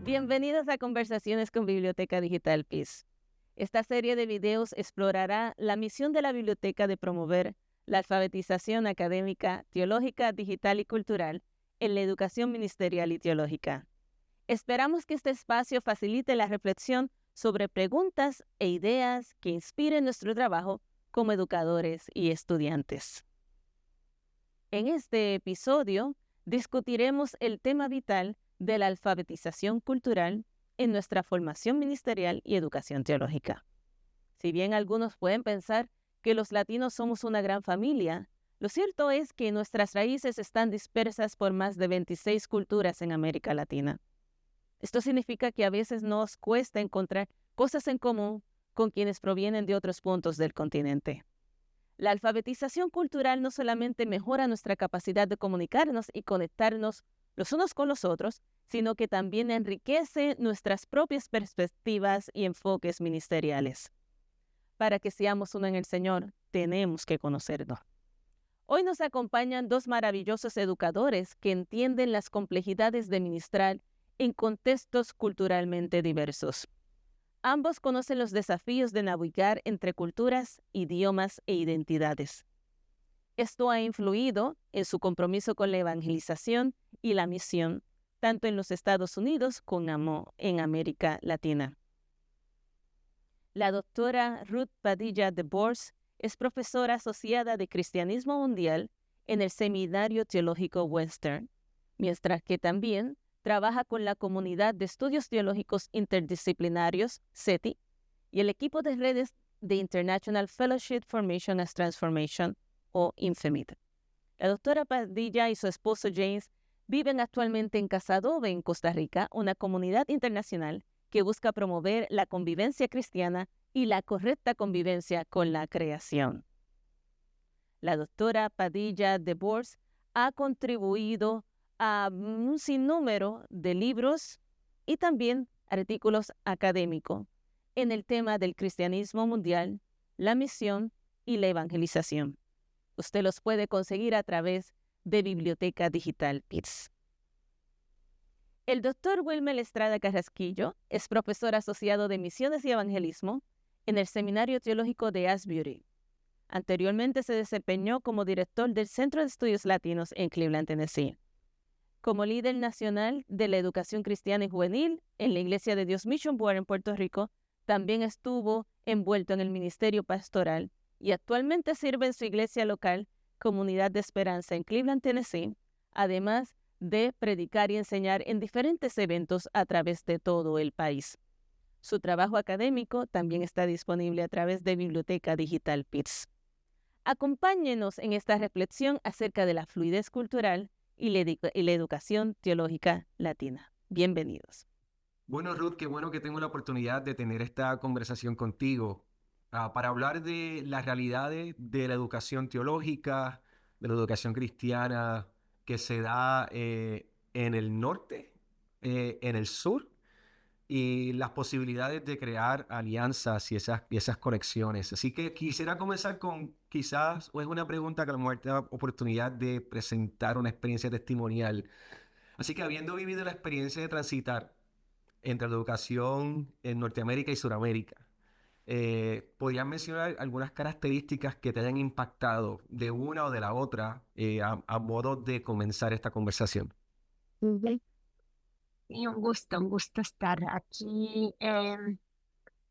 Bienvenidos a Conversaciones con Biblioteca Digital PIS. Esta serie de videos explorará la misión de la biblioteca de promover la alfabetización académica, teológica, digital y cultural en la educación ministerial y teológica. Esperamos que este espacio facilite la reflexión sobre preguntas e ideas que inspiren nuestro trabajo como educadores y estudiantes. En este episodio discutiremos el tema vital de la alfabetización cultural en nuestra formación ministerial y educación teológica. Si bien algunos pueden pensar que los latinos somos una gran familia, lo cierto es que nuestras raíces están dispersas por más de 26 culturas en América Latina. Esto significa que a veces nos cuesta encontrar cosas en común con quienes provienen de otros puntos del continente. La alfabetización cultural no solamente mejora nuestra capacidad de comunicarnos y conectarnos los unos con los otros, sino que también enriquece nuestras propias perspectivas y enfoques ministeriales. Para que seamos uno en el Señor, tenemos que conocernos. Hoy nos acompañan dos maravillosos educadores que entienden las complejidades de ministrar en contextos culturalmente diversos. Ambos conocen los desafíos de navegar entre culturas, idiomas e identidades. Esto ha influido en su compromiso con la evangelización y la misión, tanto en los Estados Unidos como en América Latina. La doctora Ruth Padilla de Bors es profesora asociada de Cristianismo Mundial en el Seminario Teológico Western, mientras que también trabaja con la Comunidad de Estudios Teológicos Interdisciplinarios, CETI, y el equipo de redes de International Fellowship for Mission as Transformation, o INFEMIT. La doctora Padilla y su esposo James viven actualmente en Casadobe, en Costa Rica, una comunidad internacional que busca promover la convivencia cristiana y la correcta convivencia con la creación. La doctora Padilla de Bors ha contribuido a un sinnúmero de libros y también artículos académicos en el tema del cristianismo mundial, la misión y la evangelización. Usted los puede conseguir a través de Biblioteca Digital PIS. El doctor Wilmer Estrada Carrasquillo es profesor asociado de Misiones y Evangelismo en el Seminario Teológico de Asbury. Anteriormente se desempeñó como director del Centro de Estudios Latinos en Cleveland, Tennessee. Como líder nacional de la educación cristiana y juvenil en la Iglesia de Dios Mission Board en Puerto Rico, también estuvo envuelto en el ministerio pastoral y actualmente sirve en su iglesia local, Comunidad de Esperanza en Cleveland, Tennessee, además de predicar y enseñar en diferentes eventos a través de todo el país. Su trabajo académico también está disponible a través de Biblioteca Digital PIS. Acompáñenos en esta reflexión acerca de la fluidez cultural y la educación teológica latina. Bienvenidos. Bueno, Ruth, qué bueno que tengo la oportunidad de tener esta conversación contigo para hablar de las realidades de la educación teológica, de la educación cristiana que se da en el norte, en el sur, y las posibilidades de crear alianzas y esas conexiones. Así que quisiera comenzar con quizás, o es una pregunta que a lo mejor te da oportunidad de presentar una experiencia testimonial. Así que habiendo vivido la experiencia de transitar entre la educación en Norteamérica y Sudamérica, ¿podrías mencionar algunas características que te hayan impactado de una o de la otra a modo de comenzar esta conversación? Ujú. Y un gusto estar aquí.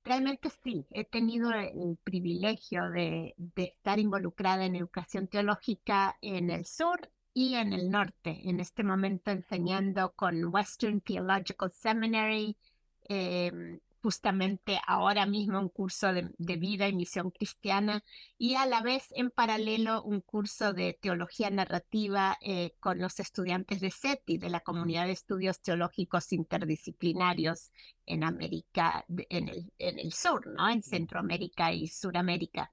Realmente sí, he tenido el privilegio de estar involucrada en educación teológica en el sur y en el norte. En este momento enseñando con Western Theological Seminary, justamente ahora mismo un curso de vida y misión cristiana, y a la vez en paralelo un curso de teología narrativa con los estudiantes de CETI, de la Comunidad de Estudios Teológicos Interdisciplinarios en América, en el sur, ¿no? En Centroamérica y Suramérica.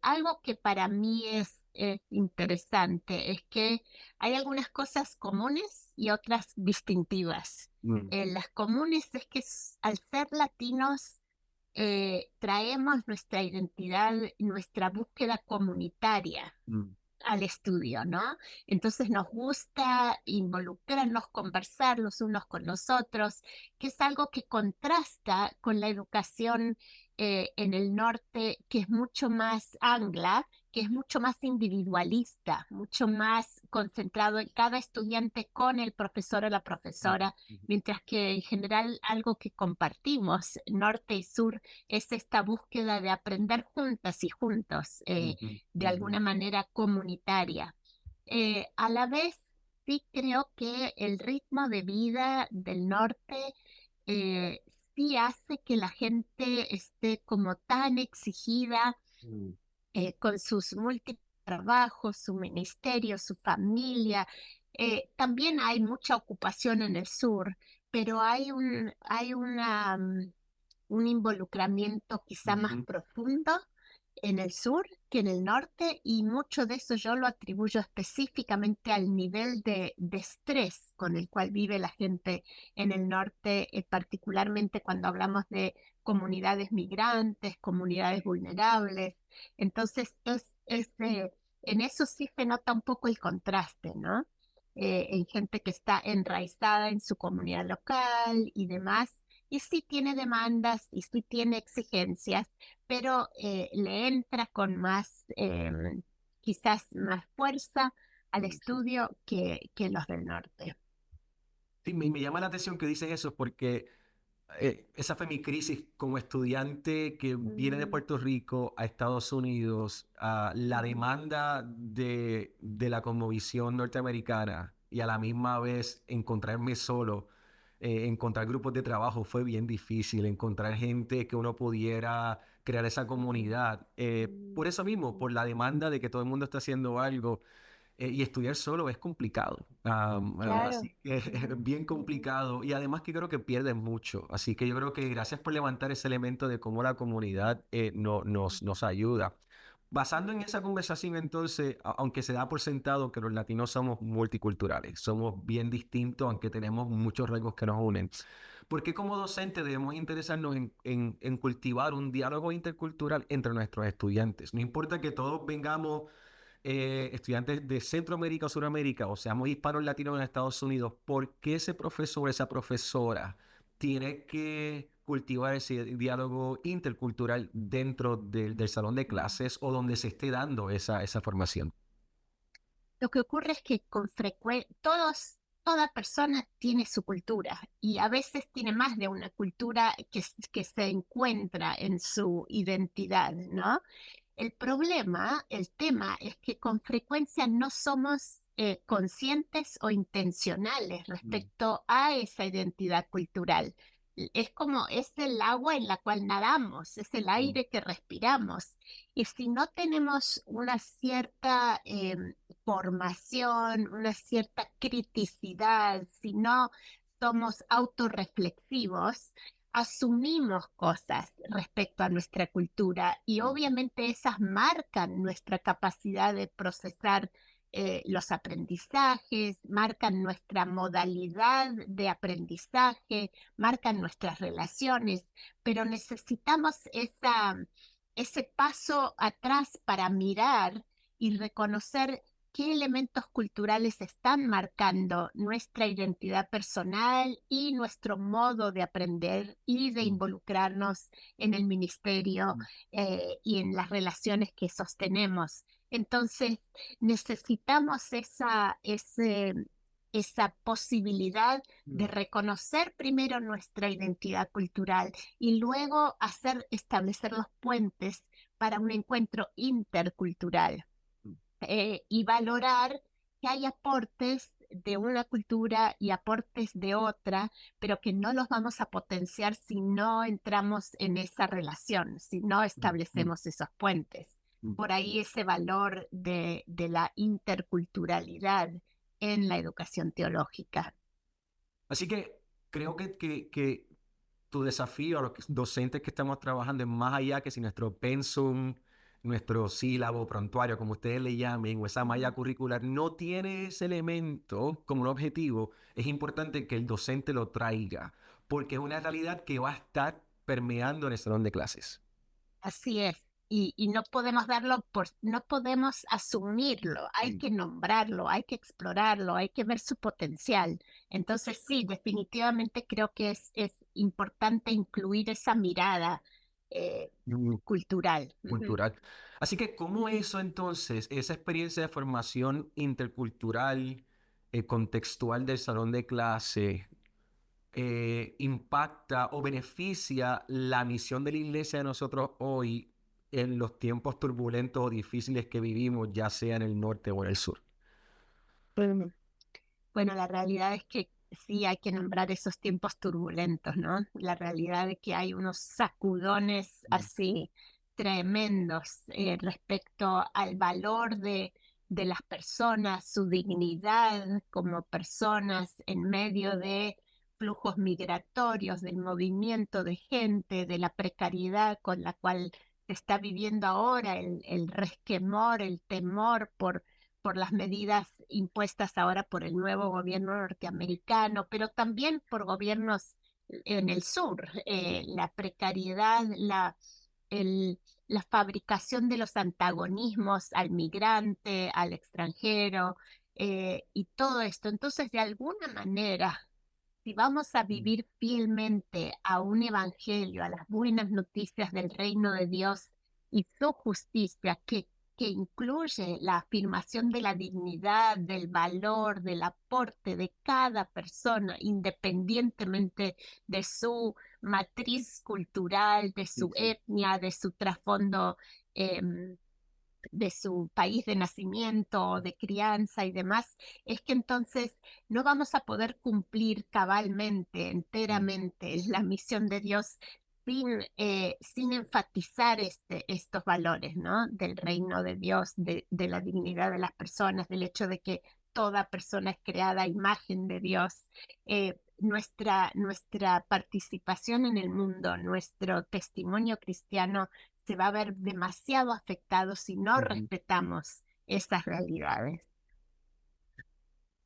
Algo que para mí es interesante es que hay algunas cosas comunes y otras distintivas. Las comunes es que al ser latinos traemos nuestra identidad, nuestra búsqueda comunitaria al estudio, ¿no? Entonces nos gusta involucrarnos, conversar los unos con los otros, que es algo que contrasta con la educación en el norte, que es mucho más angla, que es mucho más individualista, mucho más concentrado en cada estudiante con el profesor o la profesora, mientras que en general algo que compartimos, norte y sur, es esta búsqueda de aprender juntas y juntos, de alguna manera comunitaria. A la vez, sí creo que el ritmo de vida del norte eh, sí hace que la gente esté como tan exigida Mm. con sus múltiples trabajos, su ministerio, su familia. También hay mucha ocupación en el sur, pero un involucramiento quizá más Ujú. profundo en el sur que en el norte, y mucho de eso yo lo atribuyo específicamente al nivel de estrés con el cual vive la gente en el norte, particularmente cuando hablamos de comunidades migrantes, comunidades vulnerables. Entonces, en eso sí se nota un poco el contraste, ¿no? En gente que está enraizada en su comunidad local y demás, y sí tiene demandas y sí tiene exigencias, pero le entra con más, quizás más fuerza al estudio que los del norte. Sí, me llama la atención que dices eso porque esa fue mi crisis como estudiante que viene de Mm, Puerto Rico a Estados Unidos. La demanda de la cosmovisión norteamericana y a la misma vez encontrarme solo, encontrar grupos de trabajo fue bien difícil, encontrar gente que uno pudiera crear esa comunidad. Por eso mismo, por la demanda de que todo el mundo está haciendo algo. Y estudiar solo es complicado. claro. Así que es bien complicado. Y además que creo que pierden mucho. Así que yo creo que gracias por levantar ese elemento de cómo la comunidad nos ayuda. Basando en esa conversación, entonces, aunque se da por sentado que los latinos somos multiculturales, somos bien distintos, aunque tenemos muchos rasgos que nos unen, ¿por qué como docentes debemos interesarnos en cultivar un diálogo intercultural entre nuestros estudiantes? No importa que todos vengamos estudiantes de Centroamérica o Suramérica, o seamos hispanos latinos en Estados Unidos, ¿por qué ese profesor, esa profesora tiene que cultivar ese diálogo intercultural dentro del salón de clases o donde se esté dando esa formación? Lo que ocurre es que con frecuencia toda persona tiene su cultura y a veces tiene más de una cultura que se encuentra en su identidad, ¿no? El problema, el tema es que con frecuencia no somos conscientes o intencionales Mm. respecto a esa identidad cultural. Es como es el agua en la cual nadamos, es el Mm. aire que respiramos. Y si no tenemos una cierta formación, una cierta criticidad, si no somos autorreflexivos, asumimos cosas respecto a nuestra cultura y obviamente esas marcan nuestra capacidad de procesar los aprendizajes, marcan nuestra modalidad de aprendizaje, marcan nuestras relaciones, pero necesitamos ese paso atrás para mirar y reconocer qué elementos culturales están marcando nuestra identidad personal y nuestro modo de aprender y de Mm. involucrarnos en el ministerio y en las relaciones que sostenemos. Entonces, necesitamos esa posibilidad de Mm. reconocer primero nuestra identidad cultural y luego establecer los puentes para un encuentro intercultural y valorar que hay aportes de una cultura y aportes de otra, pero que no los vamos a potenciar si no entramos en esa relación, si no Mm. Mm. establecemos esos puentes. Mm. Por ahí ese valor de la interculturalidad en la educación teológica. Así que creo que tu desafío a los docentes que estamos trabajando es más allá que si nuestro pensum, nuestro sílabo, prontuario, como ustedes le llamen, o esa malla curricular, no tiene ese elemento como un objetivo. Es importante que el docente lo traiga, porque es una realidad que va a estar permeando en el salón de clases. Así es. y no podemos no podemos asumirlo, hay que nombrarlo, hay que explorarlo, hay que ver su potencial. Entonces sí, definitivamente creo que es importante incluir esa mirada Mm, cultural. cultural. Así que, ¿cómo eso entonces, esa experiencia de formación intercultural, contextual del salón de clase, impacta o beneficia la misión de la iglesia de nosotros hoy en los tiempos turbulentos o difíciles que vivimos, ya sea en el norte o en el sur? Ujú. Bueno, la realidad es que sí hay que nombrar esos tiempos turbulentos, ¿no? La realidad es que hay unos sacudones así tremendos respecto al valor de las personas, su dignidad como personas en medio de flujos migratorios, del movimiento de gente, de la precariedad con la cual se está viviendo ahora, el resquemor, el temor por las medidas impuestas ahora por el nuevo gobierno norteamericano, pero también por gobiernos en el sur, la precariedad, el, la fabricación de los antagonismos al migrante, al extranjero, y todo esto. Entonces, de alguna manera, si vamos a vivir fielmente a un evangelio, a las buenas noticias del reino de Dios y su justicia, que incluye la afirmación de la dignidad, del valor, del aporte de cada persona, independientemente de su matriz cultural, de Sí, su sí. etnia, de su trasfondo de su país de nacimiento, de crianza y demás, es que entonces no vamos a poder cumplir cabalmente, enteramente la misión de Dios sin enfatizar estos valores, ¿no? Del reino de Dios, de la dignidad de las personas, del hecho de que toda persona es creada a imagen de Dios. Nuestra participación en el mundo, nuestro testimonio cristiano se va a ver demasiado afectado si no Ujú. respetamos estas realidades.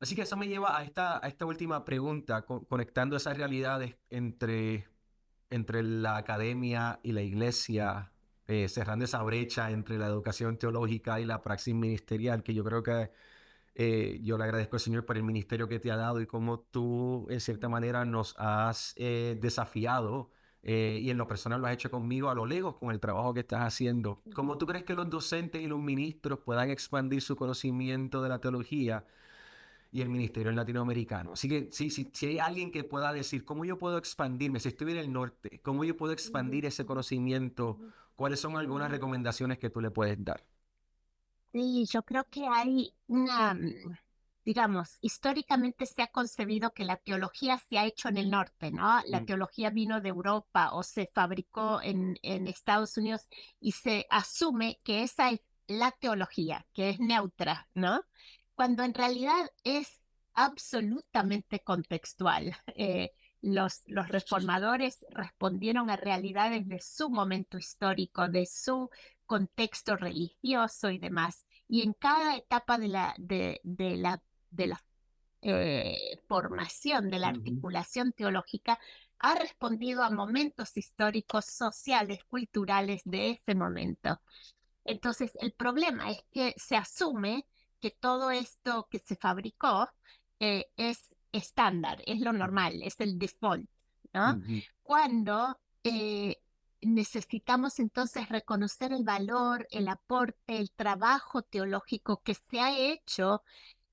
Así que eso me lleva a esta última pregunta, conectando esas realidades entre la academia y la iglesia, cerrando esa brecha entre la educación teológica y la praxis ministerial, que yo creo que yo le agradezco al Señor por el ministerio que te ha dado y cómo tú, en cierta manera, nos has desafiado, y en lo personal lo has hecho conmigo a lo lejos con el trabajo que estás haciendo. ¿Cómo tú crees que los docentes y los ministros puedan expandir su conocimiento de la teología y el ministerio latinoamericano? Así que si hay alguien que pueda decir, ¿cómo yo puedo expandirme? Si estoy en el norte, ¿cómo yo puedo expandir ese conocimiento? ¿Cuáles son algunas recomendaciones que tú le puedes dar? Sí, yo creo que hay digamos, históricamente se ha concebido que la teología se ha hecho en el norte, ¿no? La Mm, teología vino de Europa o se fabricó en Estados Unidos y se asume que esa es la teología, que es neutra, ¿no? Cuando en realidad es absolutamente contextual. Los reformadores respondieron a realidades de su momento histórico, de su contexto religioso y demás. Y en cada etapa de la formación, de la ujú, articulación teológica, ha respondido a momentos históricos, sociales, culturales de ese momento. Entonces, el problema es que se asume que todo esto que se fabricó es estándar, es lo normal, es el default, ¿no? ujú, Cuando necesitamos entonces reconocer el valor, el aporte, el trabajo teológico que se ha hecho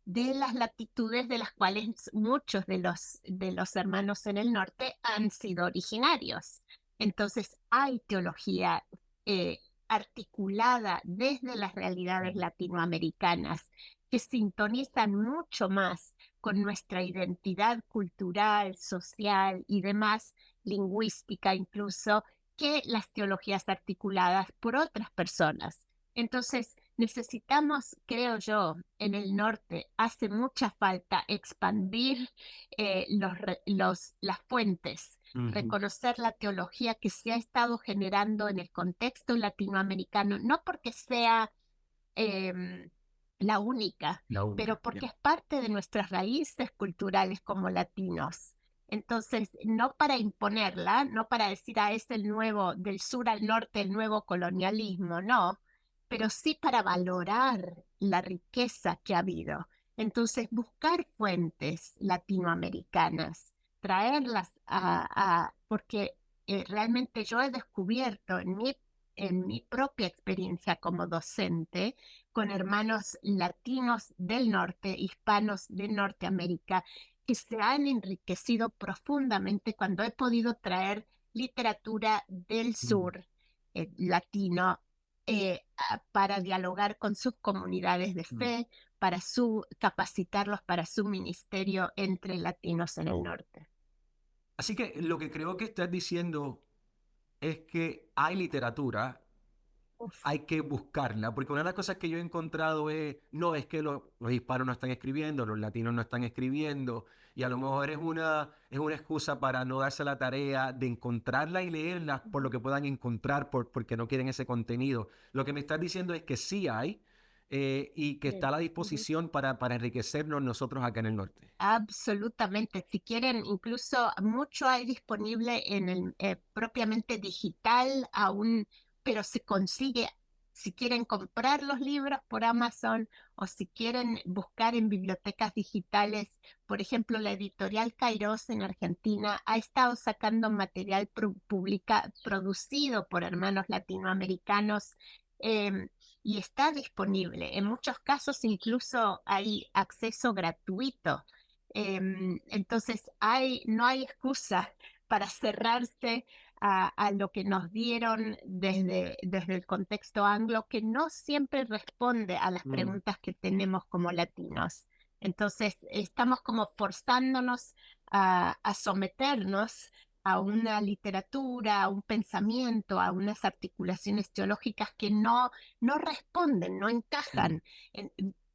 de las latitudes de las cuales muchos de los hermanos en el norte han sido originarios. Entonces, hay teología eh, articulada desde las realidades latinoamericanas que sintonizan mucho más con nuestra identidad cultural, social y demás, lingüística incluso, que las teologías articuladas por otras personas. Entonces, necesitamos, creo yo, en el norte, hace mucha falta expandir las fuentes, ujú. reconocer la teología que se ha estado generando en el contexto latinoamericano, no porque sea la única, La pero única. Ya. porque es parte de nuestras raíces culturales como latinos. Entonces, no para imponerla, no para decir, es el nuevo, del sur al norte, el nuevo colonialismo, no, pero sí para valorar la riqueza que ha habido. Entonces, buscar fuentes latinoamericanas, traerlas porque realmente yo he descubierto en mi propia experiencia como docente, con hermanos latinos del norte, hispanos de Norteamérica, que se han enriquecido profundamente cuando he podido traer literatura del sur latino para dialogar con sus comunidades de fe, para capacitarlos para su ministerio entre latinos en el norte. Así que lo que creo que estás diciendo es que hay literatura, Uf. hay que buscarla, porque una de las cosas que yo he encontrado no es que los hispanos no están escribiendo, los latinos no están escribiendo, y a lo mejor es una excusa para no darse la tarea de encontrarla y leerla por lo que puedan encontrar, porque no quieren ese contenido. Lo que me estás diciendo es que sí hay, y que está a la disposición para enriquecernos nosotros acá en el norte. Absolutamente. Si quieren, incluso mucho hay disponible en el propiamente digital aún, pero se consigue si quieren comprar los libros por Amazon o si quieren buscar en bibliotecas digitales. Por ejemplo, la editorial Kairos en Argentina ha estado sacando material producido por hermanos latinoamericanos. Y está disponible. En muchos casos incluso hay acceso gratuito. Entonces no hay excusa para cerrarse a lo que nos dieron desde el contexto anglo, que no siempre responde a las preguntas que tenemos como latinos. Entonces estamos como forzándonos a someternos a una literatura, a un pensamiento, a unas articulaciones teológicas que no responden, no encajan.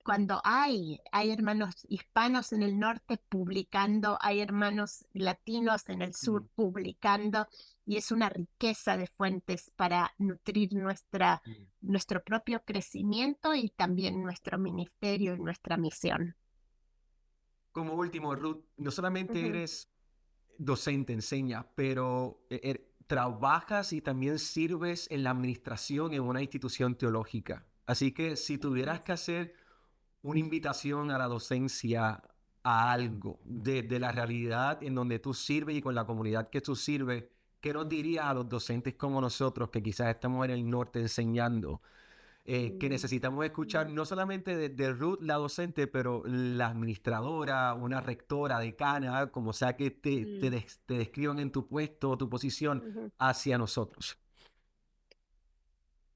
Cuando hay hermanos hispanos en el norte publicando, hay hermanos latinos en el sur publicando, y es una riqueza de fuentes para nutrir nuestro propio crecimiento y también nuestro ministerio y nuestra misión. Como último, Ruth, no solamente eres docente, enseñas, pero trabajas y también sirves en la administración en una institución teológica. Así que si tuvieras que hacer una invitación a la docencia, a algo de la realidad en donde tú sirves y con la comunidad que tú sirves, ¿qué nos dirías a los docentes como nosotros que quizás estamos en el norte enseñando? Que necesitamos escuchar no solamente de Ruth, la docente, pero la administradora, una rectora, decana, como sea que te describan en tu puesto o tu posición hacia nosotros.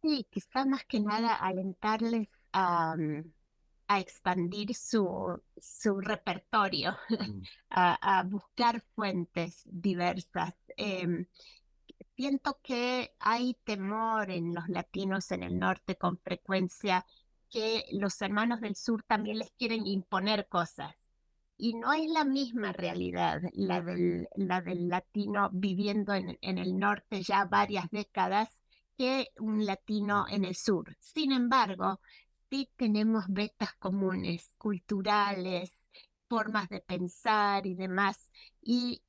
Sí, quizá más que nada alentarles a expandir su repertorio, a buscar fuentes diversas. Siento que hay temor en los latinos en el norte con frecuencia que los hermanos del sur también les quieren imponer cosas. Y no es la misma realidad la del latino viviendo en el norte ya varias décadas que un latino en el sur. Sin embargo, sí tenemos vetas comunes, culturales, formas de pensar y demás, y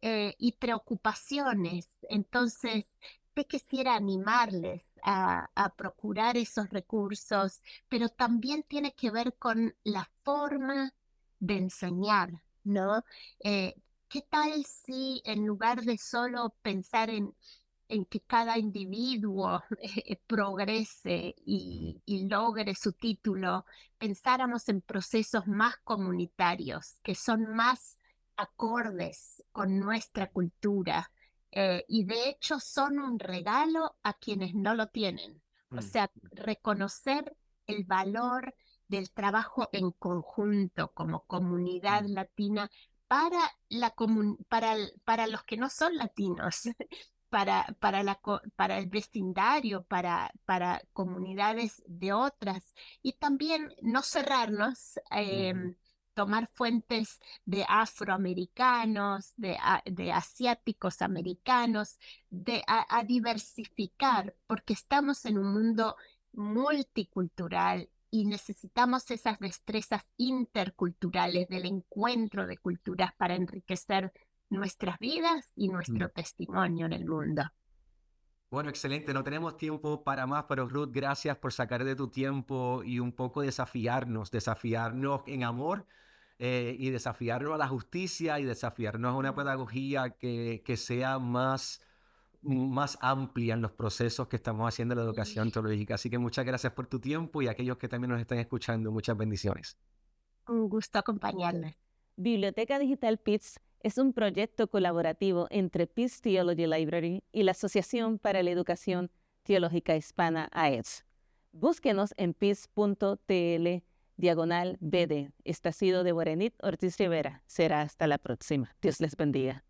preocupaciones. Entonces, te quisiera animarles a procurar esos recursos, pero también tiene que ver con la forma de enseñar, ¿no? ¿Qué tal si en lugar de solo pensar en que cada individuo progrese y logre su título, pensáramos en procesos más comunitarios, que son más acordes con nuestra cultura, y de hecho son un regalo a quienes no lo tienen? O sea, reconocer el valor del trabajo en conjunto como comunidad latina para los que no son latinos, para el vecindario, para comunidades de otras, y también no cerrarnos, tomar fuentes de afroamericanos, de asiáticos americanos, a diversificar, porque estamos en un mundo multicultural y necesitamos esas destrezas interculturales del encuentro de culturas para enriquecer nuestras vidas y nuestro testimonio en el mundo. Bueno, excelente. No tenemos tiempo para más, pero Ruth, gracias por sacar de tu tiempo y un poco desafiarnos en amor y desafiarnos a la justicia y desafiarnos a una pedagogía que sea más amplia en los procesos que estamos haciendo en la educación teológica. Así que muchas gracias por tu tiempo y a aquellos que también nos están escuchando, muchas bendiciones. Un gusto acompañarles. Biblioteca Digital PITS es un proyecto colaborativo entre PITS Theology Library y la Asociación para la Educación Teológica Hispana AETS. Búsquenos en pis.tl/BD. Esta ha sido Deborah Enid Ortiz Rivera. Será hasta la próxima. Dios les bendiga.